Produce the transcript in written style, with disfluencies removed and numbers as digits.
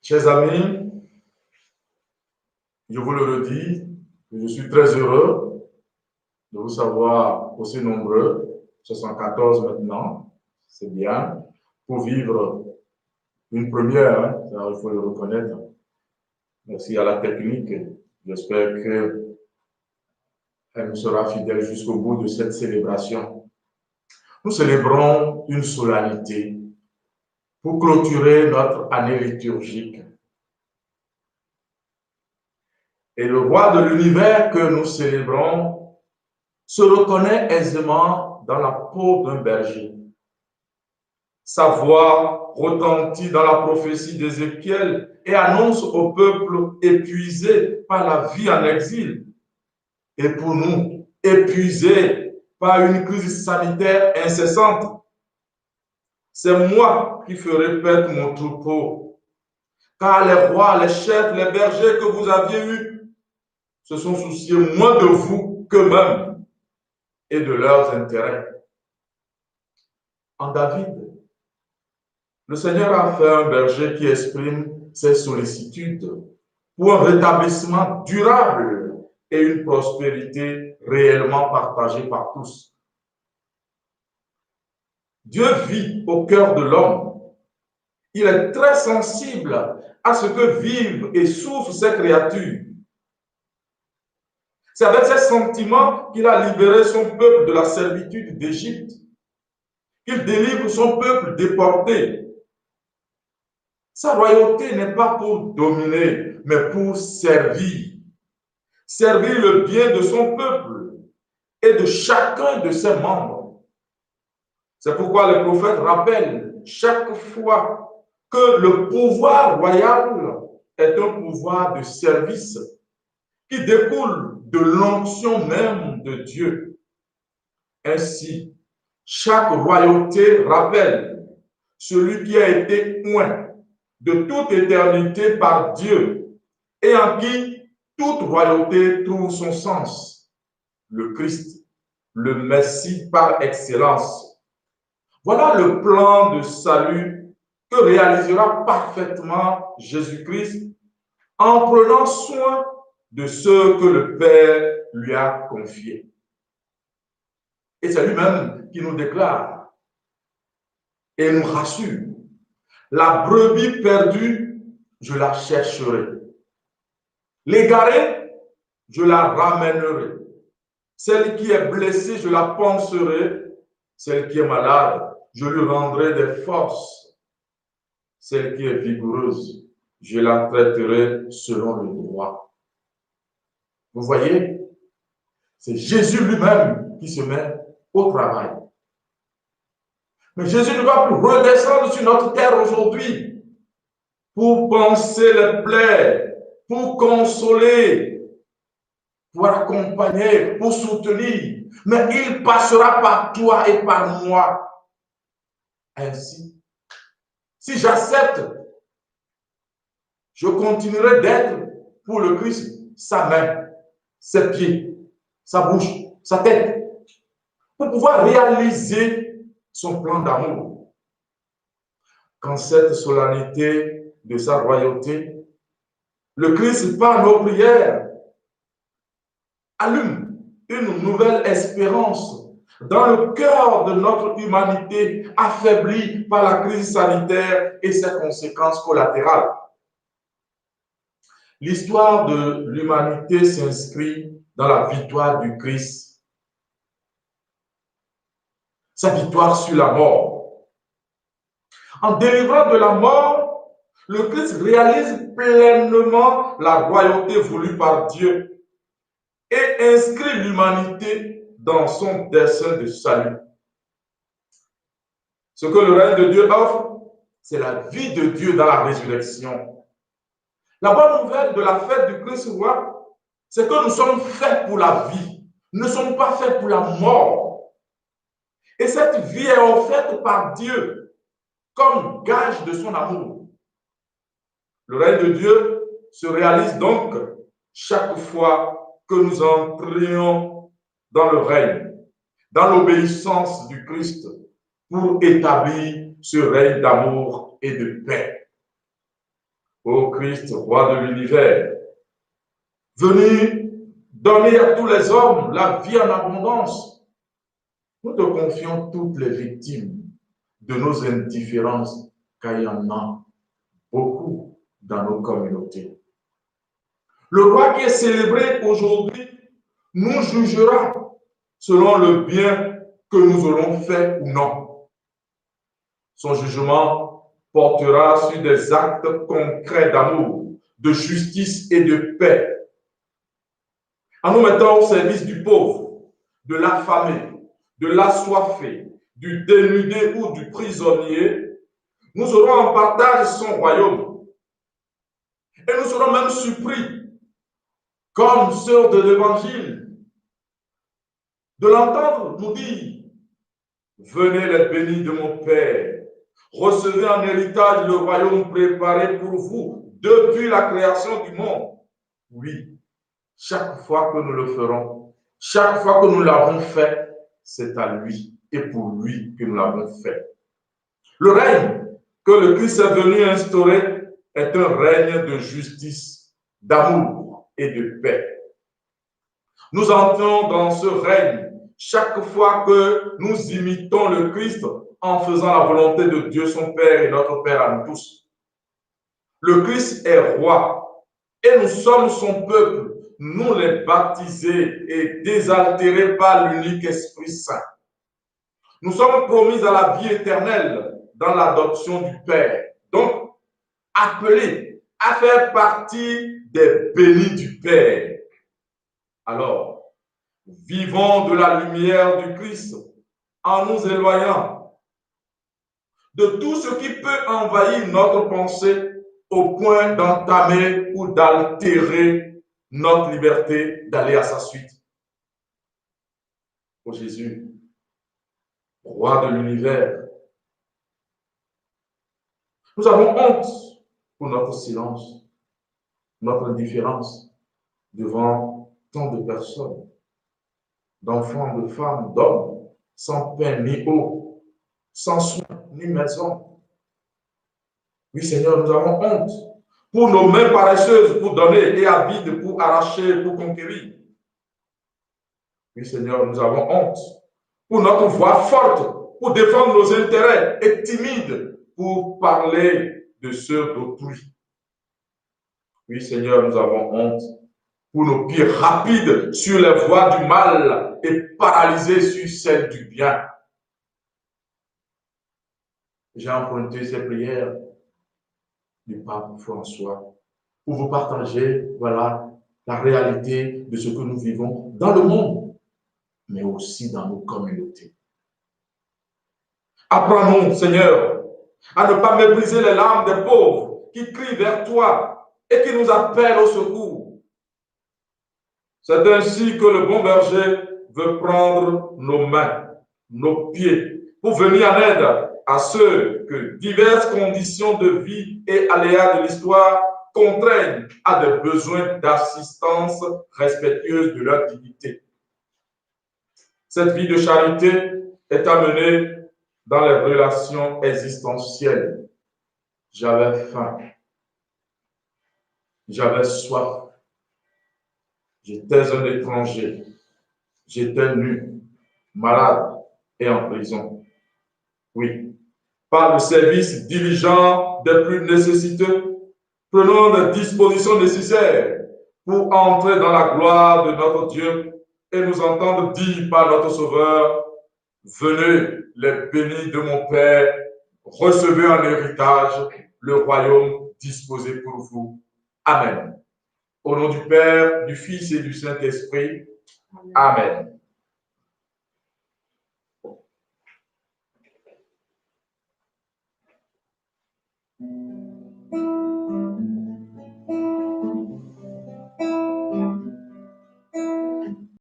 Chers amis, je vous le redis, je suis très heureux de vous savoir aussi nombreux, 74 maintenant, c'est bien, pour vivre une première, hein, il faut le reconnaître. Merci à la technique, j'espère qu'elle nous sera fidèle jusqu'au bout de cette célébration. Nous célébrons une solennité pour clôturer notre année liturgique. Et le roi de l'univers que nous célébrons se reconnaît aisément dans la peau d'un berger. Sa voix retentit dans la prophétie d'Ézéchiel et annonce au peuple épuisé par la vie en exil. Et pour nous, épuisés par une crise sanitaire incessante, c'est moi qui ferai paître mon troupeau. Car les rois, les chefs, les bergers que vous aviez eus se sont souciés moins de vous qu'eux-mêmes et de leurs intérêts. En David, le Seigneur a fait un berger qui exprime ses sollicitudes pour un rétablissement durable et une prospérité réellement partagée par tous. Dieu vit au cœur de l'homme. Il est très sensible à ce que vivent et souffrent ces créatures. C'est avec ces sentiments qu'il a libéré son peuple de la servitude d'Égypte, qu'il délivre son peuple déporté. Sa royauté n'est pas pour dominer, mais pour servir. Servir le bien de son peuple et de chacun de ses membres. C'est pourquoi le prophète rappelle chaque fois que le pouvoir royal est un pouvoir de service qui découle de l'onction même de Dieu. Ainsi, chaque royauté rappelle celui qui a été oint de toute éternité par Dieu et en qui toute royauté trouve son sens, le Christ, le Messie par excellence. Voilà le plan de salut que réalisera parfaitement Jésus-Christ en prenant soin de ceux que le Père lui a confiés. Et c'est lui-même qui nous déclare et nous rassure. La brebis perdue, je la chercherai. L'égarée, je la ramènerai. Celle qui est blessée, je la panserai. Celle qui est malade, je lui rendrai des forces. Celle qui est vigoureuse, je la traiterai selon le droit. Vous voyez, c'est Jésus lui-même qui se met au travail. Mais Jésus ne va plus redescendre sur notre terre aujourd'hui pour panser les plaies, pour consoler, pour accompagner, pour soutenir. Mais il passera par toi et par moi. Ainsi, si j'accepte, je continuerai d'être pour le Christ sa main, ses pieds, sa bouche, sa tête, pour pouvoir réaliser son plan d'amour. Quand cette solennité de sa royauté, le Christ, par nos prières, allume une nouvelle espérance dans le cœur de notre humanité affaiblie par la crise sanitaire et ses conséquences collatérales. L'histoire de l'humanité s'inscrit dans la victoire du Christ, sa victoire sur la mort. En délivrant de la mort, le Christ réalise pleinement la royauté voulue par Dieu et inscrit l'humanité dans son dessein de salut. Ce que le règne de Dieu offre, c'est la vie de Dieu dans la résurrection. La bonne nouvelle de la fête du Christ roi, c'est que nous sommes faits pour la vie. Nous ne sommes pas faits pour la mort. Et cette vie est offerte par Dieu comme gage de son amour. Le règne de Dieu se réalise donc chaque fois que nous entrions dans le règne, dans l'obéissance du Christ pour établir ce règne d'amour et de paix. ô Christ, roi de l'univers, venu donner à tous les hommes la vie en abondance, nous te confions toutes les victimes de nos indifférences, car il y en a beaucoup dans nos communautés. Le roi qui est célébré aujourd'hui nous jugera selon le bien que nous aurons fait ou non. Son jugement portera sur des actes concrets d'amour, de justice et de paix. En nous mettant au service du pauvre, de l'affamé, de l'assoiffé, du dénudé ou du prisonnier, nous aurons en partage son royaume. Et nous serons même surpris, comme sœurs de l'Évangile, de l'entendre nous dire: venez les bénis de mon Père, recevez en héritage le royaume préparé pour vous depuis la création du monde. Oui, chaque fois que nous le ferons, chaque fois que nous l'avons fait, c'est à lui et pour lui que nous l'avons fait. Le règne que le Christ est venu instaurer est un règne de justice, d'amour et de paix. Nous entrons dans ce règne chaque fois que nous imitons le Christ en faisant la volonté de Dieu son Père et notre Père à nous tous. Le Christ est roi et nous sommes son peuple, nous les baptisés et désaltérés par l'unique Esprit Saint. Nous sommes promis à la vie éternelle dans l'adoption du Père. Donc, appelés à faire partie des bénis du Père. Alors, vivons de la lumière du Christ en nous éloignant de tout ce qui peut envahir notre pensée au point d'entamer ou d'altérer notre liberté d'aller à sa suite. Ô Jésus, roi de l'univers, nous avons honte pour notre silence, notre indifférence devant tant de personnes, d'enfants, de femmes, d'hommes, sans pain ni eau, sans soin ni maison. Oui, Seigneur, nous avons honte pour nos mains paresseuses pour donner et avides pour arracher, pour conquérir. Oui, Seigneur, nous avons honte pour notre voix forte pour défendre nos intérêts et timide pour parler de ceux d'autrui. Oui, Seigneur, nous avons honte pour nos pieds rapides sur les voies du mal et paralysés sur celles du bien. J'ai emprunté ces prières du pape François pour vous partager, voilà, la réalité de ce que nous vivons dans le monde, mais aussi dans nos communautés. Apprends-nous, Seigneur, à ne pas mépriser les larmes des pauvres qui crient vers toi et qui nous appellent au secours. C'est ainsi que le bon berger veut prendre nos mains, nos pieds, pour venir en aide à ceux que diverses conditions de vie et aléas de l'histoire contraignent à des besoins d'assistance respectueuse de leur dignité. Cette vie de charité est amenée dans les relations existentielles. J'avais faim, j'avais soif, j'étais un étranger, j'étais nu, malade et en prison. Oui, par le service diligent des plus nécessiteux, prenons les dispositions nécessaires pour entrer dans la gloire de notre Dieu et nous entendre dire par notre Sauveur: venez les bénis de mon Père, recevez en héritage le royaume disposé pour vous. Amen. Au nom du Père, du Fils et du Saint-Esprit. Amen.